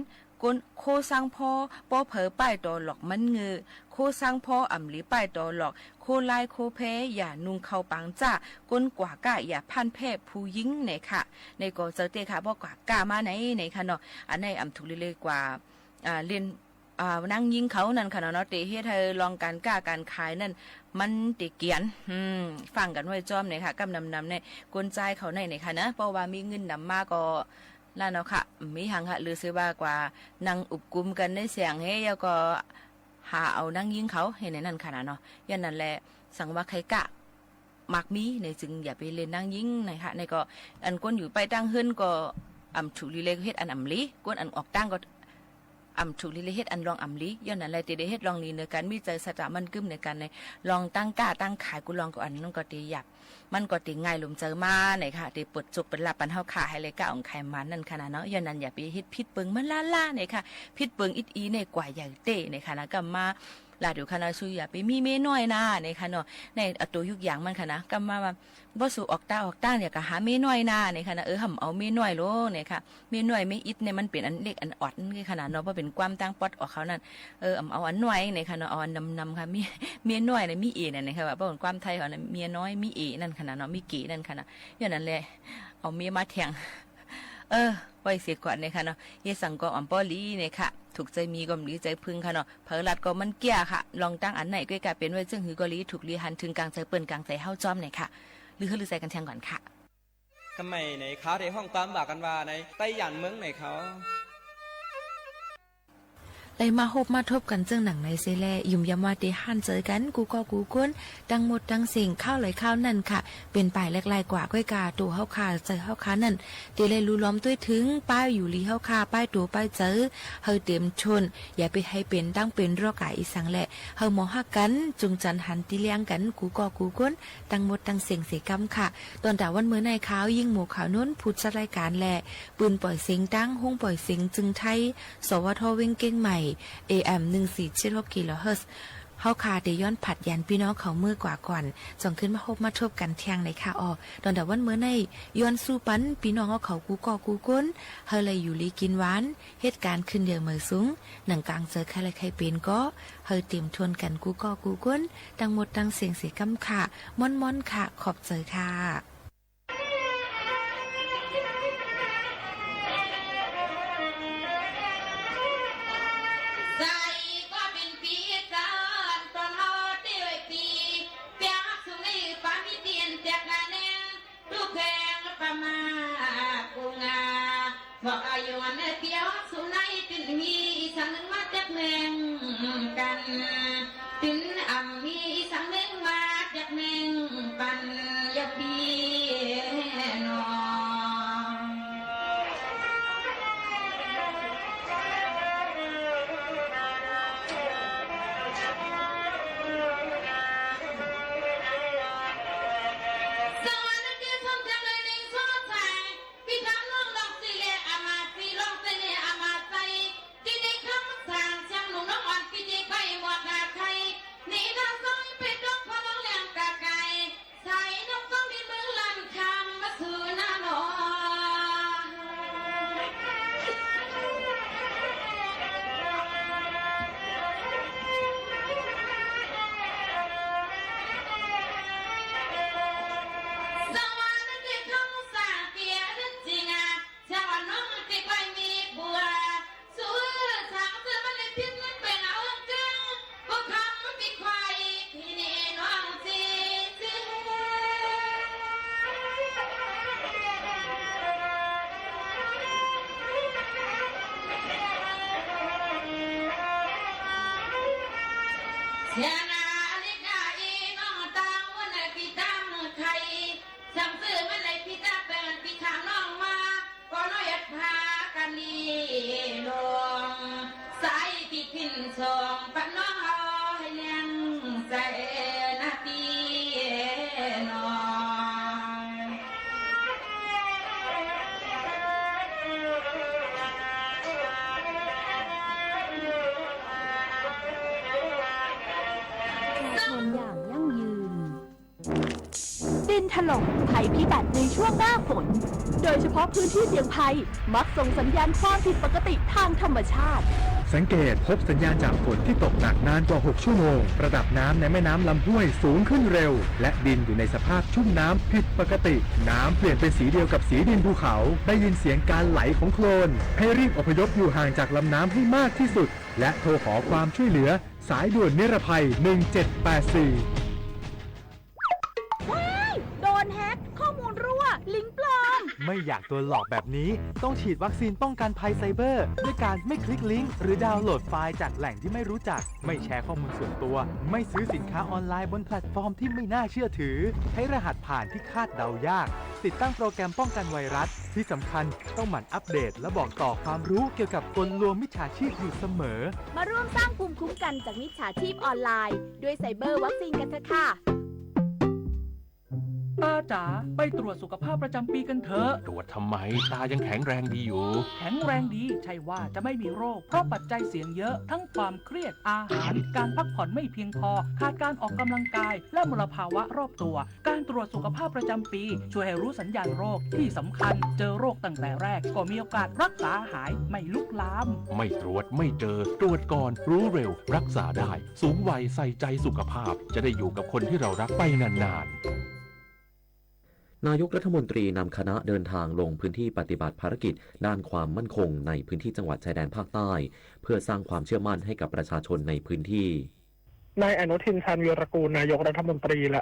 ก้นโคสร้างพ่อป้อเผอป้ายตอหลอกมันเงือโคสร้างพ่ออ่ำหลีป้ายตอหลอกโคลายโคเพอย่านุ่งเข้าปังจ้าก้นกว่ากะอย่าพันแพร่ผู้ยิงในค่ะในก็เจอเตค่ะบอกว่ากะมาไหนค่ะเนาะอันในอ่ำถูกเลยกว่าเรียนนั่งยิงเขานั่นค่ะเนาะเตเฮ็ดให้ลองการกล้าการขายนั่นมันติเกียนฟังกันไว้จอมเนี่ยค่ะกำนำในกลใจเขาในค่ะนะเพราะว่ามีเงินนำมาก็นั่นเนาะค่ะมีหังหะหรือซื้อว่ากว่านั่งอุบกุมกันในเสียงเฮ้ยก็หาเอานั่งยิงเขาเห็นในนั้นค่ะเนาะยันนั่นแหละสั่งว่าใครกะมักมีในจึงอย่าไปเล่นนั่งยิงนะคะในก็อันก้นอยู่ไปตั้งขึ้นก็ถูกลีเลเฮ็ดอันลีก้นอันออกตั้งก็ถูกลีเลเฮ็ดอันลองลีย้อนนั่นแหละตีได้เฮ็ดลองลีในการมีใจสัจจะมันกึ้มในการในลองตั้งกล้าตั้งขายกูลองก็อันนั้นก็ตีหยับมันก็ติง่ายลมเจอมาไหนค่ะติปวดจุกเป็นหลับปันเฮาขาให้เลยกะองไขมันนั่นขนาดเนาะย้อนนั้นอย่าไปเฮ็ดพิษเปิงมันล่าๆไหนค่ะพิษเปิงอีในกว่าใหญ่เต้ในค่ะนะก็มาลาเดี๋ยวคณะซุยอย่าไปมีเมน้อยนะในค่ะเนาะในตัวยุกอย่างมันค่ะนะก็มาบ่สู่ออกตาเนี่ยก็หาเมน้อยนะในค่ะนะหำเอาเมน้อยโลเนี่ยค่ะเมน้อยเมอิดเนี่ยมันเป็นอันเล็กอันออดนี่ขนาดเนาะบ่เป็นความตั้งปอดออกเขานั่นเอาอันน้อยในค่ะเนาะเอาอันนำค่ะมีเมน้อยเนี่ยมีเอนั่นนะคะว่าบ่เป็นความไทยเขาน่ะเมียน้อยมีเอนั่นขนาดเนาะมีเก๋นั่นขนาดอย่างนั้นแหละเอาเมียมาแทงไว้เสียก่อนเนี่ยค่ะเนาะเฮ็ดสังกอมป้อลีเนี่ยค่ะถูกใจมีก็มีใจพึ่งค่ะเนาะเผอรัดก็มันเกี้ยค่ะลองตั้งอันไหนก็กลายเป็นไว้ซึ่งหือก็ลีถูกลีหันถึงกลางใจเปิ้นกลางใจเฮาจ้อมเนี่ยค่ะหรือใส่กันแทงก่อนค่ะทำไมในเขาในห้องตามบอกกันว่าในใต้หยันเมืองไหนเขาได้มาฮบมาทบกันเจ้งหนังในเซแลยุ่มยำว่าเดหันเจอกันกูก็กูก้นดังหมดดังสิ่งข้าวไหลข้าวนั่นค่ะเป็นป่ายแรกๆกว่าก้อยกาตัวเฮาคาเจอเฮาคานั่นเดเลยรู้ล้อมด้วยถึงป้ายอยู่ลีเฮาคาป้ายตัวป้ายเจอเฮาเต็มชนอย่าไปให้เป็นตั้งเป็นรอกายอีสังแหละเฮาหมอฮักกันจุงจันหันตีเลี้ยงกันกูก็กูก้นดังหมดดังเสียงเสกำค่ะตอนแต่วันเมื่อในขาวยิ่งหมู่ขาวนู้นพูดรายการแหละปืนปล่อยเสียงดังห้องปล่อยเสียงจึงไทยสวทเว้งเก้งใหม่AM 1476 กิโลเฮิรตซ์เฮาคาได้ย้อนผัดยันพี่น้องเขามือกว่าก่อนส่งขึ้นมาพบมาทบกันเที่ยงในค่ะตอนแต่วันเมื่อในย้อนสู้ปันพี่น้องเอาเขากูก่อกูก้นเฮาเลยอยู่ลีกินหวานเหตุการณ์ขึ้นเดือมือสูงหนังกลางเจอใครเลยใครเป็นก็เฮาเตรียมทวนกันกูก่อกูก้นดังหมดดังเสียงเสียกำค่ะม่อนๆค่ะขอบใจค่ะบอกอายุวันเดียวสุนัยตินมีสังนึงมาจากเมืองกันตินมีสังนึงมาจากเมืองปันยาพีนอ ยานาลิกาอีน้องตังวันปีตั้งไข่จำซื้อมันเลยพี่ตาเป็นพี่ขามน้องมาก็น้อยพากันดีลงสายที่พินสองปันน้องเอาให้เลี้ยงใจนาทีน้องชนอย่างยั่งยืน ดินถล่มภัยพิบัติในช่วงหน้าฝน โดยเฉพาะพื้นที่เสี่ยงภัยมักส่งสัญญาณความผิดปกติทางธรรมชาติสังเกตพบสัญญาณจากฝนที่ตกหนักนานกว่า 6 ชั่วโมงระดับน้ำในแม่น้ำลำห้วยสูงขึ้นเร็วและดินอยู่ในสภาพชุ่มน้ำผิดปกติน้ำเปลี่ยนเป็นสีเดียวกับสีดินภูเขาได้ยินเสียงการไหลของโคลนให้รีบอพยพอยู่ห่างจากลำน้ำให้มากที่สุดและโทรขอความช่วยเหลือสายด่วนนิรภัย 1784โดนแฮกข้อมูลรั่วลิงก์ปลอมไม่อยากโดนหลอกแบบนี้ต้องฉีดวัคซีนป้องกันภัยไซเบอร์ด้วยการไม่คลิกลิงก์หรือดาวน์โหลดไฟล์จากแหล่งที่ไม่รู้จักไม่แชร์ข้อมูลส่วนตัวไม่ซื้อสินค้าออนไลน์บนแพลตฟอร์มที่ไม่น่าเชื่อถือใช้รหัสผ่านที่คาดเดายากติดตั้งโปรแกรมป้องกันไวรัสที่สำคัญต้องหมั่นอัปเดตและบอกต่อความรู้เกี่ยวกับกลลวงมิจฉาชีพอยู่เสมอมาร่วมสร้างภูมิคุ้มกันจากมิจฉาชีพออนไลน์ด้วยไซเบอร์วัคซีนกันเถอะค่ะตาจ๋าไปตรวจสุขภาพประจำปีกันเถอะตรวจทำไมตายังแข็งแรงดีอยู่แข็งแรงดีใช่ว่าจะไม่มีโรคเพราะปัจจัยเสี่ยงเยอะทั้งความเครียดอาหารการพักผ่อนไม่เพียงพอขาดการออกกำลังกายและมลภาวะรอบตัวการตรวจสุขภาพประจำปีช่วยให้รู้สัญญาณโรคที่สำคัญเจอโรคตั้งแต่แรกก็มีโอกาสรักษาหายไม่ลุกลามไม่ตรวจไม่เจอตรวจก่อนรู้เร็วรักษาได้สูงวัยใส่ใจสุขภาพจะได้อยู่กับคนที่เรารักไปนานๆนายกรัฐมนตรีนำคณะเดินทางลงพื้นที่ปฏิบัติภารกิจด้านความมั่นคงในพื้นที่จังหวัดชายแดนภาคใต้เพื่อสร้างความเชื่อมั่นให้กับประชาชนในพื้นที่ นายอนุทินชาญวีรกูลนายกรัฐมนตรีและ